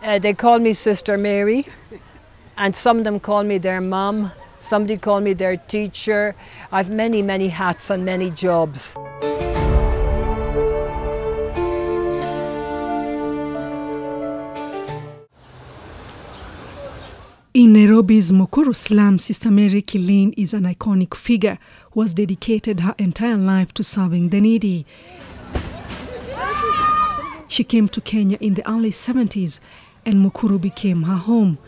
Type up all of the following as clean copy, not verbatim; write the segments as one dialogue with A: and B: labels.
A: They call me Sister Mary, and some of them call me their mum. Somebody called me their teacher. I've many, many hats and many jobs.
B: In Nairobi's Mukuru slum, Sister Mary Kileen is an iconic figure who has dedicated her entire life to serving the needy. She came to Kenya in the early 70s and Mukuru became her home.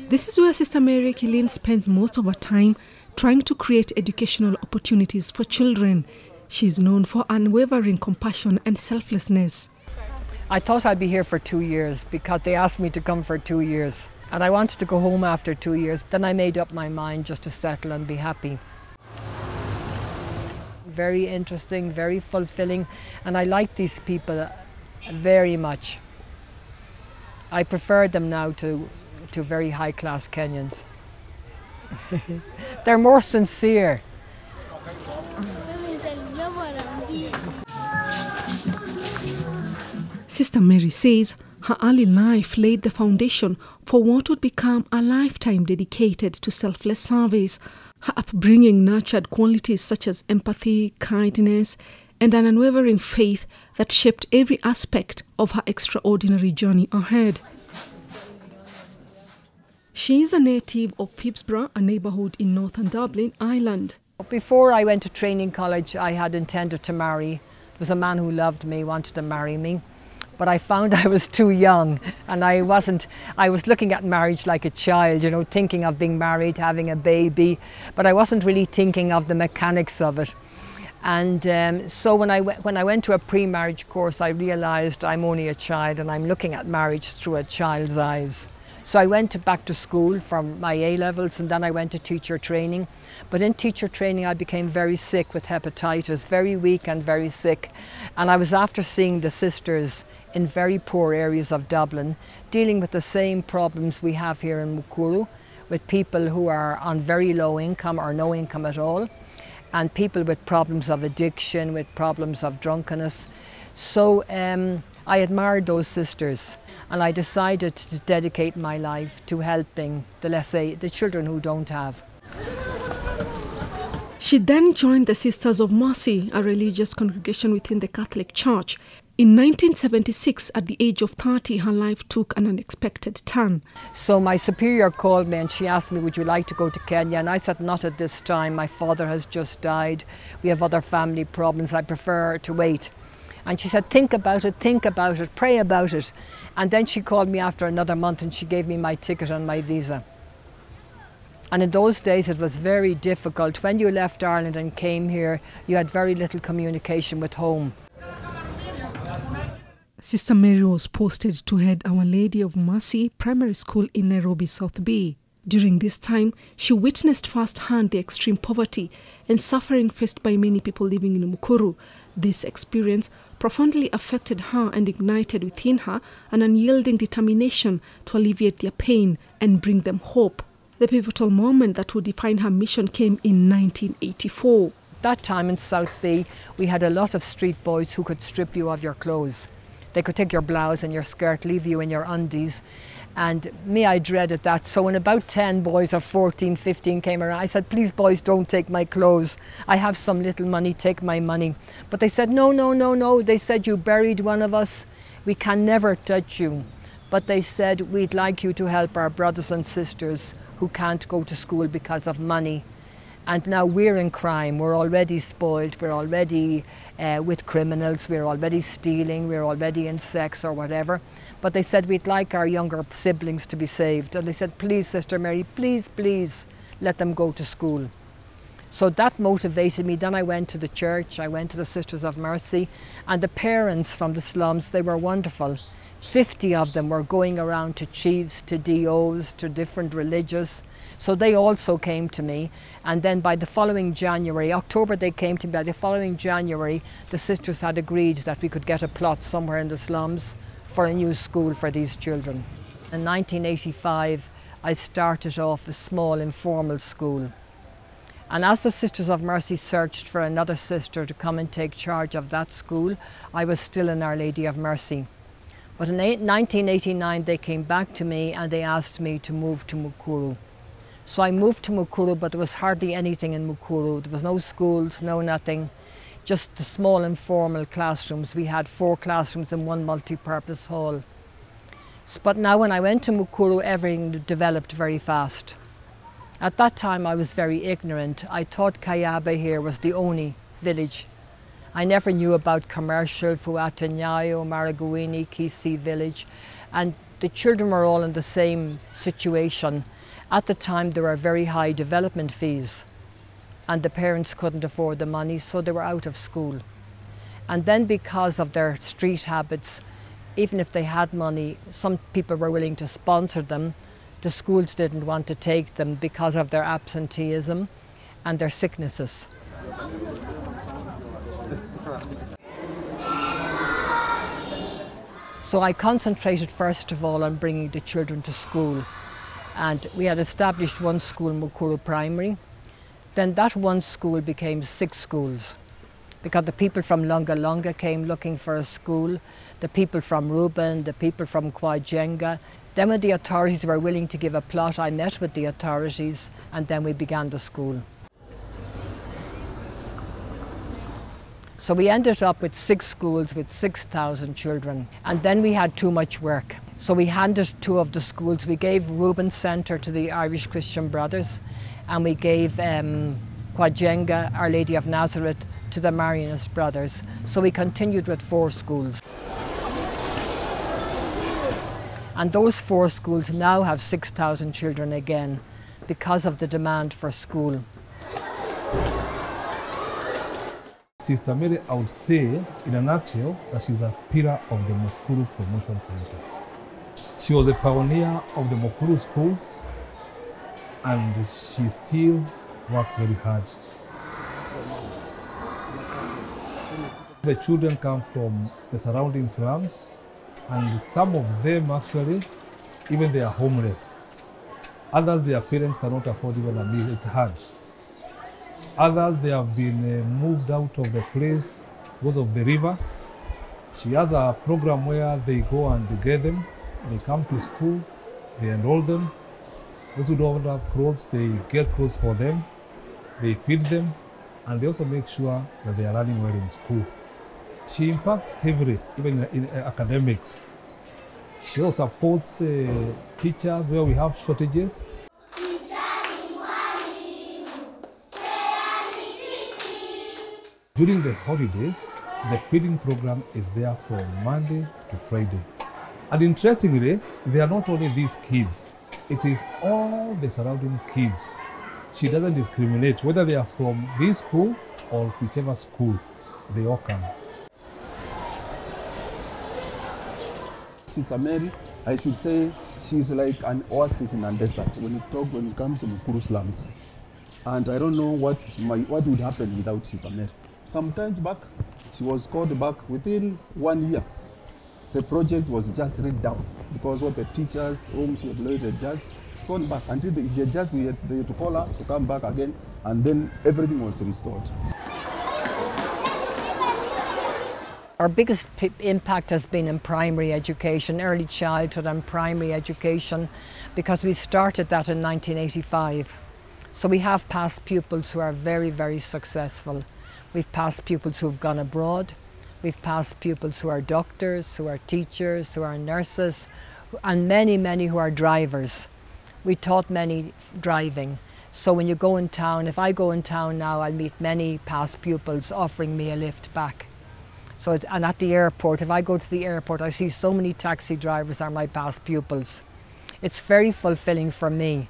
B: This is where Sister Mary Kileen spends most of her time trying to create educational opportunities for children. She is known for unwavering compassion and selflessness.
A: I thought I'd be here for 2 years because they asked me to come for 2 years. And I wanted to go home after 2 years. Then I made up my mind just to settle and be happy. Very interesting, very fulfilling. And I like these people very much. I prefer them now to very high-class Kenyans. They're more sincere.
B: Sister Mary says her early life laid the foundation for what would become a lifetime dedicated to selfless service. Her upbringing nurtured qualities such as empathy, kindness, and an unwavering faith that shaped every aspect of her extraordinary journey ahead. She is a native of Phibsborough, a neighbourhood in northern Dublin, Ireland.
A: Before I went to training college, I had intended to marry. There was a man who loved me, wanted to marry me. But I found I was too young, and I was looking at marriage like a child, you know, thinking of being married, having a baby, but I wasn't really thinking of the mechanics of it. And so when I went to a pre-marriage course, I realised I'm only a child and I'm looking at marriage through a child's eyes. So I went back to school for my A-levels, and then I went to teacher training. But in teacher training I became very sick with hepatitis, very weak and very sick. And I was after seeing the sisters in very poor areas of Dublin, dealing with the same problems we have here in Mukuru, with people who are on very low income or no income at all, and people with problems of addiction, with problems of drunkenness. So I admired those sisters, and I decided to dedicate my life to helping the children who don't have.
B: She then joined the Sisters of Mercy, a religious congregation within the Catholic Church. In 1976, at the age of 30, her life took an unexpected turn.
A: So my superior called me and she asked me, would you like to go to Kenya? And I said, not at this time. My father has just died. We have other family problems. I prefer to wait. And she said, think about it, pray about it. And then she called me after another month and she gave me my ticket and my visa. And in those days it was very difficult. When you left Ireland and came here, you had very little communication with home.
B: Sister Mary was posted to head Our Lady of Mercy Primary School in Nairobi, South Bay. During this time, she witnessed firsthand the extreme poverty and suffering faced by many people living in Mukuru. This experience profoundly affected her and ignited within her an unyielding determination to alleviate their pain and bring them hope. The pivotal moment that would define her mission came in 1984.
A: That time in South Bay, we had a lot of street boys who could strip you of your clothes. They could take your blouse and your skirt, leave you in your undies. And me, I dreaded that. So when about 10 boys or 14, 15 came around, I said, please boys, don't take my clothes. I have some little money, take my money. But they said, no, no, no, no. They said, you buried one of us. We can never touch you. But they said, we'd like you to help our brothers and sisters who can't go to school because of money. And now we're in crime, we're already spoiled, we're already with criminals, we're already stealing, we're already in sex or whatever. But they said we'd like our younger siblings to be saved. And they said, please, Sister Mary, please, please, let them go to school. So that motivated me. Then I went to the church, I went to the Sisters of Mercy, and the parents from the slums, they were wonderful. 50 of them were going around to chiefs, to DOs, to different religious. So they also came to me. And then by the following January, October they came to me, by the following January, the sisters had agreed that we could get a plot somewhere in the slums for a new school for these children. In 1985, I started off a small informal school. And as the Sisters of Mercy searched for another sister to come and take charge of that school, I was still in Our Lady of Mercy. But in 1989 they came back to me and they asked me to move to Mukuru. So I moved to Mukuru, but there was hardly anything in Mukuru. There was no schools, no nothing, just the small informal classrooms. We had 4 classrooms in one multi-purpose hall. But now when I went to Mukuru, everything developed very fast. At that time I was very ignorant. I thought Kayabe here was the only village. I never knew about Commercial, Fuatanyayo, Maragawini, Kisi village, and the children were all in the same situation. At the time there were very high development fees and the parents couldn't afford the money, so they were out of school. And then because of their street habits, even if they had money, some people were willing to sponsor them. The schools didn't want to take them because of their absenteeism and their sicknesses. So I concentrated first of all on bringing the children to school. And we had established one school, Mukuru Primary. Then that one school became 6 schools, because the people from Lunga Lunga came looking for a school, the people from Ruben, the people from Kwajenga. Then when the authorities were willing to give a plot, I met with the authorities and then we began the school. So we ended up with 6 schools with 6,000 children. And then we had too much work. So we handed 2 of the schools. We gave Reuben Centre to the Irish Christian Brothers, and we gave Kwajenga, Our Lady of Nazareth, to the Marianist Brothers. So we continued with 4 schools. And those 4 schools now have 6,000 children again because of the demand for school.
C: Sister Mary, I would say, in a nutshell, that she's a pillar of the Mukuru Promotion Center. She was a pioneer of the Mukuru schools, and she still works very hard. The children come from the surrounding slums, and some of them actually, even they are homeless. Others, their parents cannot afford even a meal, it's hard. Others, they have been moved out of the place because of the river. She has a program where they go and they get them, they come to school, they enroll them. Those who don't have clothes, they get clothes for them, they feed them, and they also make sure that they are learning well in school. She impacts heavily, even in academics. She also supports teachers where we have shortages. During the holidays, the feeding program is there from Monday to Friday. And interestingly, they are not only these kids, it is all the surrounding kids. She doesn't discriminate whether they are from this school or whichever school, they all come.
D: Sister Mary, I should say, she's like an oasis in a desert when it comes to Mukuru slums. And I don't know what would happen without Sister Mary. Sometimes back, she was called back within 1 year. The project was just read down because what the teachers whom she employed had just gone back until they had to call her to come back again, and then everything was restored.
A: Our biggest impact has been in primary education, early childhood and primary education, because we started that in 1985. So we have past pupils who are very, very successful. We've past pupils who have gone abroad. We've past pupils who are doctors, who are teachers, who are nurses, and many, many who are drivers. We taught many driving. So when you go in town, if I go in town now, I'll meet many past pupils offering me a lift back. So and at the airport, if I go to the airport, I see so many taxi drivers are my past pupils. It's very fulfilling for me.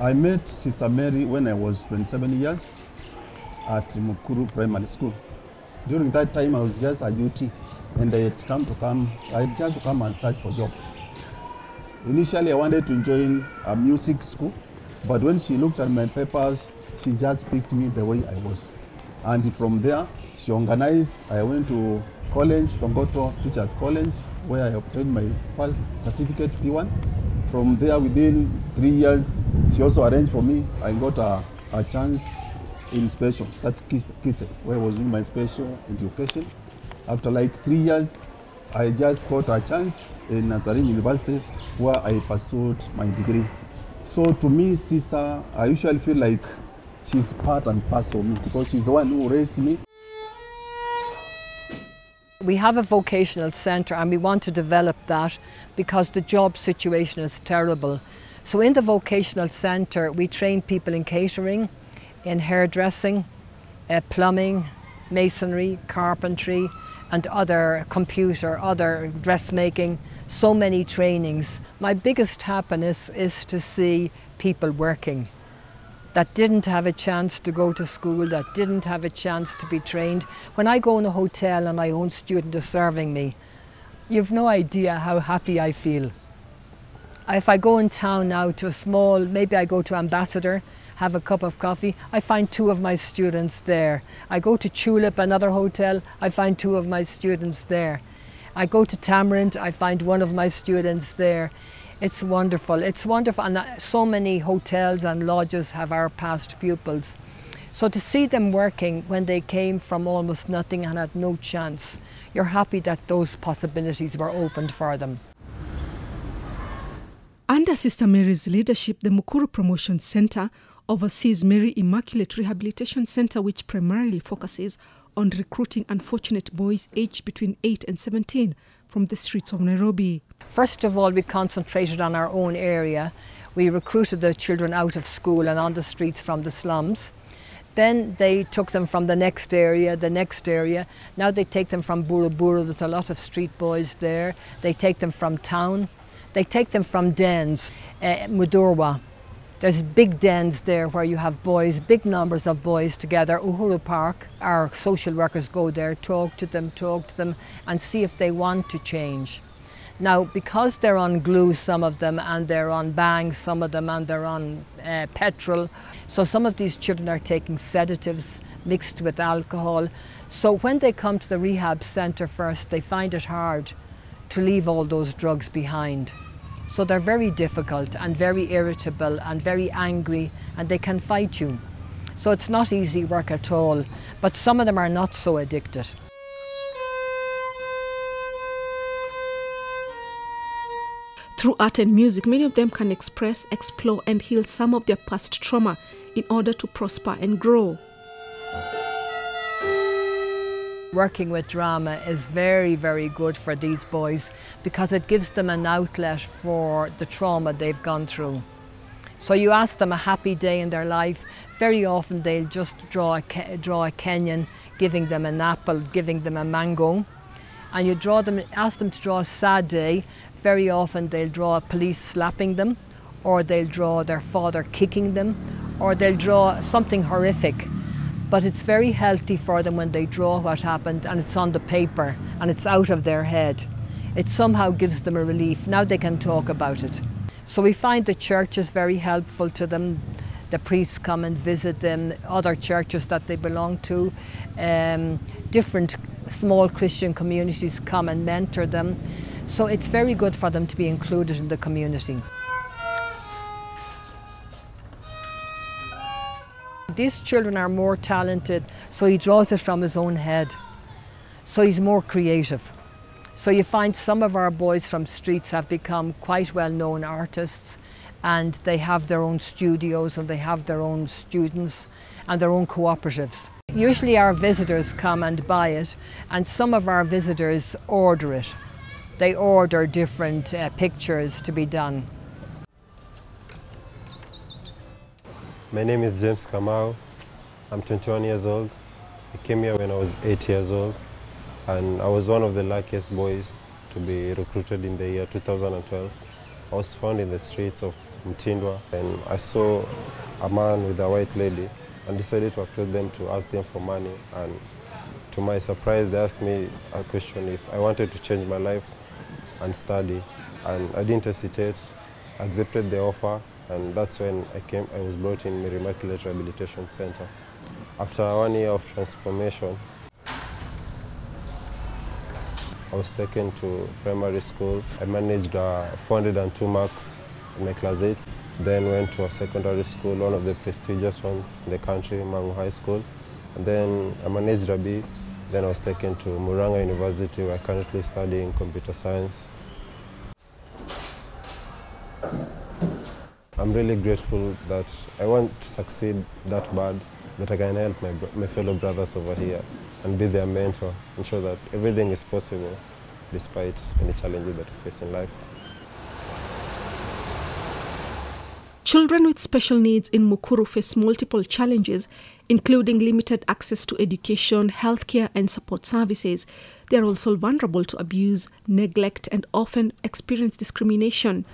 D: I met Sister Mary when I was 27 years at Mukuru Primary School. During that time, I was just a UT, and I had just come and search for a job. Initially, I wanted to join a music school, but when she looked at my papers, she just picked me the way I was. And from there, she organized, I went to college, Tongoto Teachers College, where I obtained my first certificate, P1. From there, within 3 years, she also arranged for me. I got a chance in special, that's Kise, where I was doing my special education. After like 3 years, I just got a chance in Nazarene University where I pursued my degree. So to me, sister, I usually feel like she's part and parcel of me because she's the one who raised me.
A: We have a vocational centre and we want to develop that because the job situation is terrible. So in the vocational centre we train people in catering, in hairdressing, plumbing, masonry, carpentry and other computer, other dressmaking, so many trainings. My biggest happiness is to see people working that didn't have a chance to go to school, that didn't have a chance to be trained. When I go in a hotel and my own student is serving me, you've no idea how happy I feel. If I go in town now to a small, maybe I go to Ambassador, have a cup of coffee, I find 2 of my students there. I go to Tulip, another hotel, I find 2 of my students there. I go to Tamarind, I find 1 of my students there. It's wonderful, and so many hotels and lodges have our past pupils. So to see them working when they came from almost nothing and had no chance, you're happy that those possibilities were opened for them.
B: Under Sister Mary's leadership, the Mukuru Promotion Centre oversees Mary Immaculate Rehabilitation Centre, which primarily focuses on recruiting unfortunate boys aged between 8 and 17 from the streets of Nairobi.
A: First of all, we concentrated on our own area. We recruited the children out of school and on the streets from the slums. Then they took them from the next area. Now they take them from Buruburu. There's a lot of street boys there. They take them from town. They take them from dens, Mudurwa. There's big dens there where you have boys, big numbers of boys together. Uhuru Park, our social workers go there, talk to them and see if they want to change. Now, because they're on glue, some of them, and they're on bangs, some of them, and they're on petrol, so some of these children are taking sedatives mixed with alcohol. So when they come to the rehab centre first, they find it hard to leave all those drugs behind. So they're very difficult and very irritable and very angry, and they can fight you. So it's not easy work at all, but some of them are not so addicted.
B: Through art and music, many of them can express, explore and heal some of their past trauma in order to prosper and grow.
A: Working with drama is very, very good for these boys because it gives them an outlet for the trauma they've gone through. So you ask them a happy day in their life, very often they'll just draw a Kenyan, giving them an apple, giving them a mango. And you ask them to draw a sad day, very often they'll draw a police slapping them, or they'll draw their father kicking them, or they'll draw something horrific. But it's very healthy for them when they draw what happened and it's on the paper and it's out of their head. It somehow gives them a relief. Now they can talk about it. So we find the church is very helpful to them. The priests come and visit them, other churches that they belong to. Different small Christian communities come and mentor them. So it's very good for them to be included in the community. These children are more talented, so he draws it from his own head. So he's more creative. So you find some of our boys from streets have become quite well-known artists, and they have their own studios and they have their own students and their own cooperatives. Usually our visitors come and buy it, and some of our visitors order it. They order different pictures to be done.
E: My name is James Kamau. I'm 21 years old. I came here when I was 8 years old, and I was one of the luckiest boys to be recruited in the year 2012. I was found in the streets of Mtindwa, and I saw a man with a white lady and decided to approach them to ask them for money. And to my surprise, they asked me a question if I wanted to change my life and study, and I didn't hesitate. I accepted the offer. And that's when I was brought in Mary Immaculate Rehabilitation Centre. After 1 year of transformation, I was taken to primary school. I managed 402 marks in my class 8. Then went to a secondary school, one of the prestigious ones in the country, Mangu High School. And then I managed a B, Then I was taken to Muranga University, where I'm currently studying computer science. I'm really grateful that I want to succeed that bad, that I can help my fellow brothers over here and be their mentor and show that everything is possible despite any challenges that we face in life.
B: Children with special needs in Mukuru face multiple challenges, including limited access to education, healthcare, and support services. They are also vulnerable to abuse, neglect, and often experience discrimination.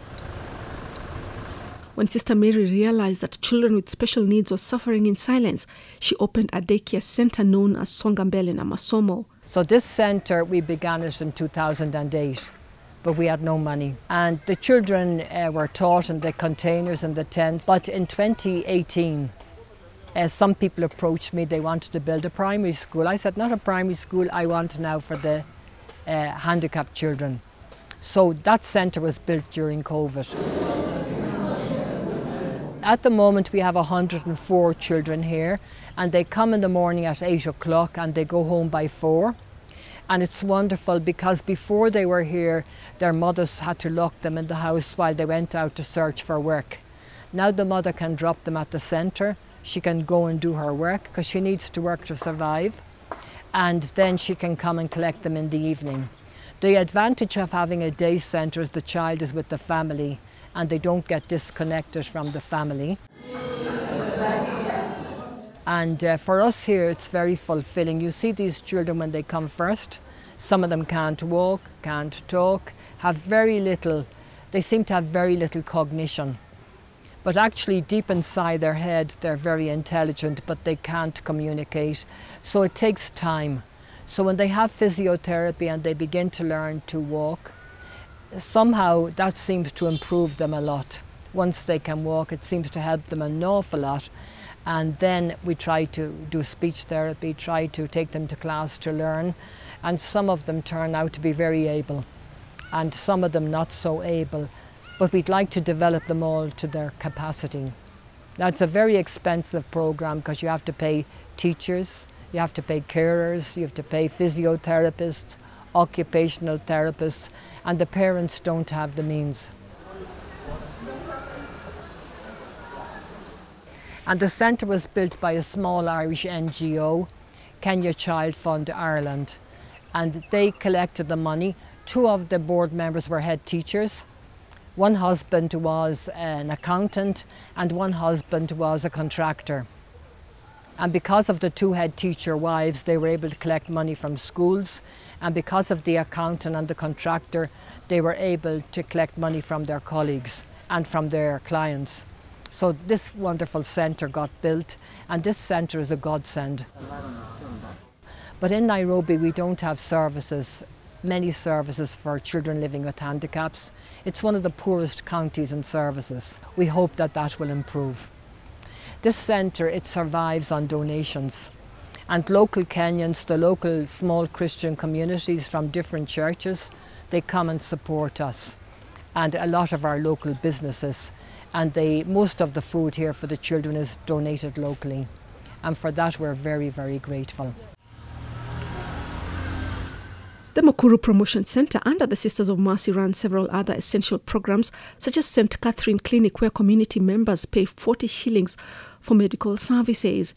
B: When Sister Mary realized that children with special needs were suffering in silence, she opened a daycare center known as Songambele na Masomo.
A: So this centre, we began it in 2008. But we had no money. And the children were taught in the containers and the tents. But in 2018, some people approached me, they wanted to build a primary school. I said, not a primary school, I want now for the handicapped children. So that centre was built during COVID. At the moment we have 104 children here, and they come in the morning at 8 o'clock and they go home by 4. And it's wonderful because before they were here, their mothers had to lock them in the house while they went out to search for work. Now the mother can drop them at the centre. She can go and do her work because she needs to work to survive. And then she can come and collect them in the evening. The advantage of having a day centre is the child is with the family and they don't get disconnected from the family. And for us here, it's very fulfilling. You see these children when they come first. Some of them can't walk, can't talk, have very little, they seem to have very little cognition. But actually deep inside their head, they're very intelligent, but they can't communicate. So it takes time. So when they have physiotherapy and they begin to learn to walk, somehow that seems to improve them a lot. Once they can walk, it seems to help them an awful lot. And then we try to do speech therapy, try to take them to class to learn. And some of them turn out to be very able, and some of them not so able. But we'd like to develop them all to their capacity. Now it's a very expensive program because you have to pay teachers, you have to pay carers, you have to pay physiotherapists, occupational therapists, and the parents don't have the means. And the centre was built by a small Irish NGO, Kenya Child Fund Ireland. And they collected the money. 2 of the board members were head teachers. One husband was an accountant and one husband was a contractor. And because of the 2 head teacher wives, they were able to collect money from schools. And because of the accountant and the contractor, they were able to collect money from their colleagues and from their clients. So this wonderful centre got built, and this centre is a godsend. But in Nairobi we don't have services, many services for children living with handicaps. It's one of the poorest counties in services. We hope that that will improve. This centre, it survives on donations. And local Kenyans, the local small Christian communities from different churches, they come and support us. And a lot of our local businesses. And most of the food here for the children is donated locally. And for that we're very, very grateful.
B: The Mukuru Promotion Centre under the Sisters of Mercy runs several other essential programs, such as St. Catherine Clinic, where community members pay 40 shillings for medical services.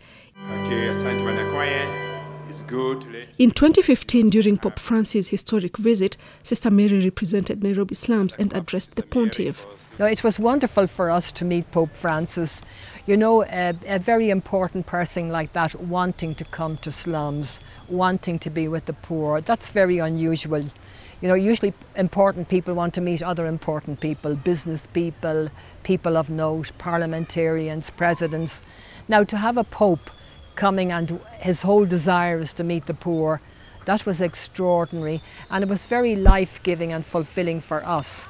B: In 2015, during Pope Francis' historic visit, Sister Mary represented Nairobi slums and addressed the pontiff.
A: No, it was wonderful for us to meet Pope Francis. You know, a very important person like that wanting to come to slums, wanting to be with the poor, that's very unusual. You know, usually important people want to meet other important people, business people, people of note, parliamentarians, presidents. Now to have a Pope coming and his whole desire is to meet the poor, that was extraordinary, and it was very life-giving and fulfilling for us.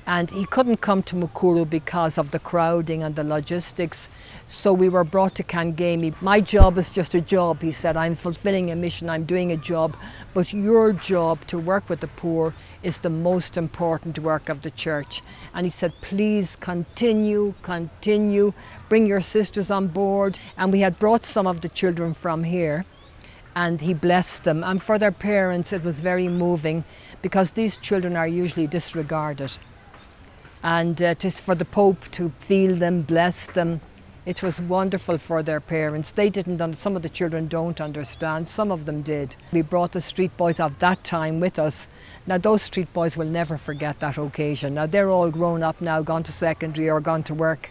A: And he couldn't come to Mukuru because of the crowding and the logistics, so we were brought to Kangemi. My job is just a job, he said. I'm fulfilling a mission, I'm doing a job, but your job to work with the poor is the most important work of the church. And he said, please continue, bring your sisters on board. And we had brought some of the children from here, and he blessed them. And for their parents it was very moving, because these children are usually disregarded. And just for the Pope to feel them, bless them, it was wonderful for their parents. They didn't, some of the children don't understand, some of them did. We brought the street boys of that time with us. Now those street boys will never forget that occasion. Now they're all grown up now, gone to secondary or gone to work.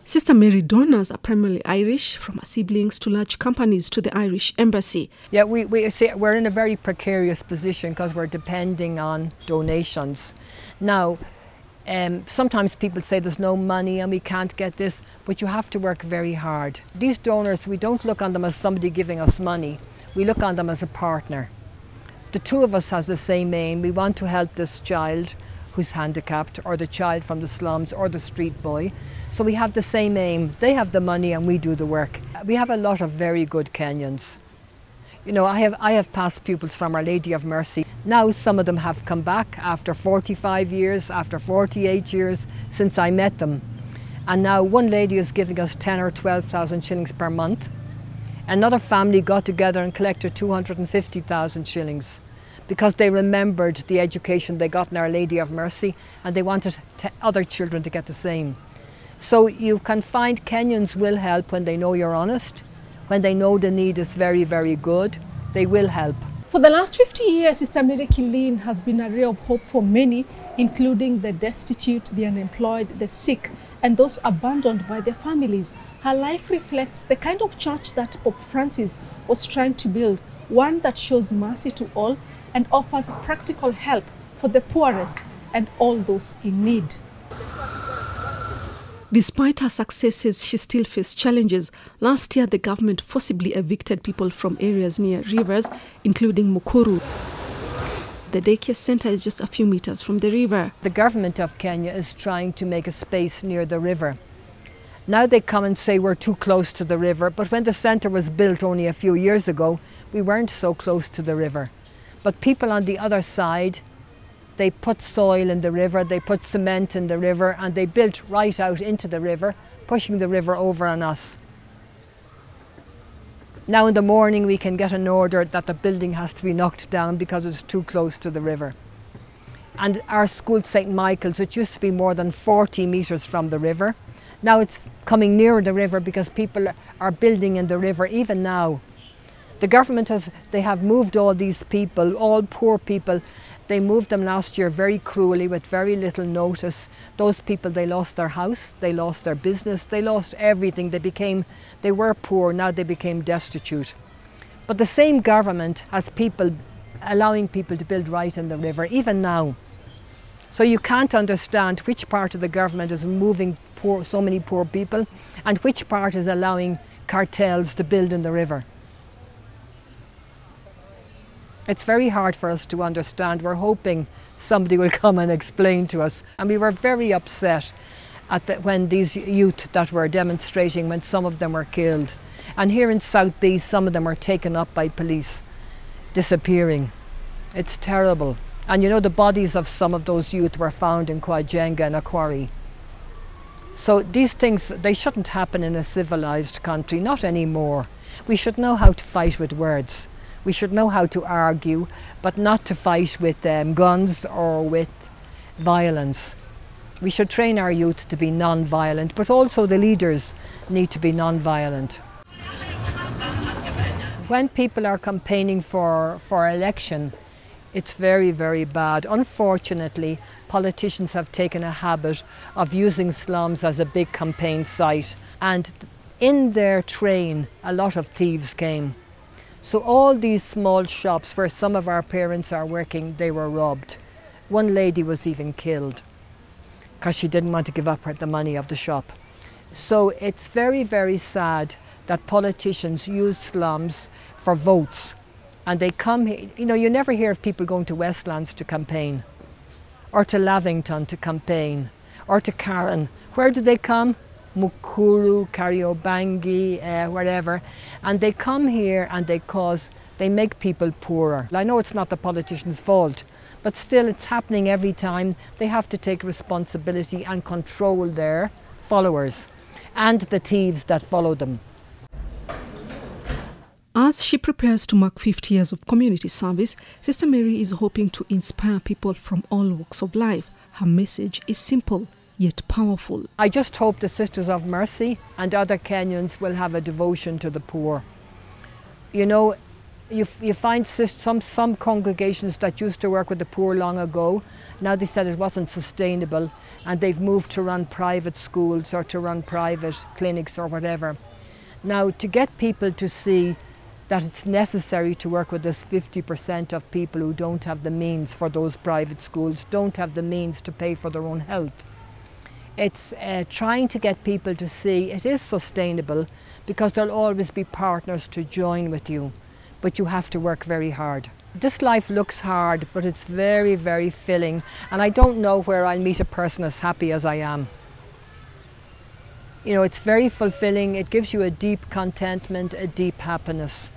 B: Sister Mary donors are primarily Irish, from her siblings to large companies to the Irish embassy.
A: Yeah, we see we're in a very precarious position because we're depending on donations. Now, sometimes people say there's no money and we can't get this, but you have to work very hard. These donors, we don't look on them as somebody giving us money. We look on them as a partner. The two of us has the same aim. We want to help this child who's handicapped, or the child from the slums, or the street boy. So we have the same aim. They have the money and we do the work. We have a lot of very good Kenyans. You know, I have past pupils from Our Lady of Mercy. Now some of them have come back after 45 years, after 48 years since I met them. And now one lady is giving us 10 or 12,000 shillings per month. Another family got together and collected 250,000 shillings because they remembered the education they got in Our Lady of Mercy, and they wanted other children to get the same. So you can find Kenyans will help when they know you're honest, when they know the need is very, very good, they will help.
B: For the last 50 years, Sister Mary Kileen has been a ray of hope for many, including the destitute, the unemployed, the sick, and those abandoned by their families. Her life reflects the kind of church that Pope Francis was trying to build, one that shows mercy to all and offers practical help for the poorest and all those in need. Despite her successes, she still faced challenges. Last year, the government forcibly evicted people from areas near rivers, including Mukuru. The daycare center is just a few meters from the river.
A: The government of Kenya is trying to make a space near the river. Now they come and say we're too close to the river, but when the center was built only a few years ago, we weren't so close to the river. But people on the other side, they put soil in the river, they put cement in the river, and they built right out into the river, pushing the river over on us. Now in the morning we can get an order that the building has to be knocked down because it's too close to the river. And our school, St. Michael's, it used to be more than 40 metres from the river. Now it's coming nearer the river because people are building in the river even now. The government they have moved all these people, all poor people. They moved them last year very cruelly with very little notice. Those people, they lost their house, they lost their business, they lost everything. They were poor, now they became destitute. But the same government has people, allowing people to build right in the river, even now. So you can't understand which part of the government is moving so many poor people and which part is allowing cartels to build in the river. It's very hard for us to understand. We're hoping somebody will come and explain to us. And we were very upset when these youth that were demonstrating, when some of them were killed. And here in South B, some of them were taken up by police, disappearing. It's terrible. And you know, the bodies of some of those youth were found in Kwajenga in a quarry. So these things, they shouldn't happen in a civilized country, not anymore. We should know how to fight with words. We should know how to argue, but not to fight with guns or with violence. We should train our youth to be non-violent, but also the leaders need to be non-violent. When people are campaigning for election, it's very, very bad. Unfortunately, politicians have taken a habit of using slums as a big campaign site, and in their train, a lot of thieves came. So all these small shops where some of our parents are working, they were robbed. One lady was even killed because she didn't want to give up the money of the shop. So it's very, very sad that politicians use slums for votes. And they come here, you know, you never hear of people going to Westlands to campaign, or to Lavington to campaign, or to Karen. Where do they come? Mukuru, Kariobangi, wherever, and they come here and they make people poorer. I know it's not the politicians' fault, but still it's happening every time. They have to take responsibility and control their followers and the thieves that follow them.
B: As she prepares to mark 50 years of community service, Sister Mary is hoping to inspire people from all walks of life. Her message is simple yet powerful.
A: I just hope the Sisters of Mercy and other Kenyans will have a devotion to the poor. You know, you find some congregations that used to work with the poor long ago, now they said it wasn't sustainable and they've moved to run private schools or to run private clinics or whatever. Now, to get people to see that it's necessary to work with this 50% of people who don't have the means for those private schools, don't have the means to pay for their own health. It's trying to get people to see it is sustainable, because there'll always be partners to join with you, but you have to work very hard. This life looks hard, but it's very, very filling, and I don't know where I'll meet a person as happy as I am. You know, it's very fulfilling. It gives you a deep contentment, a deep happiness.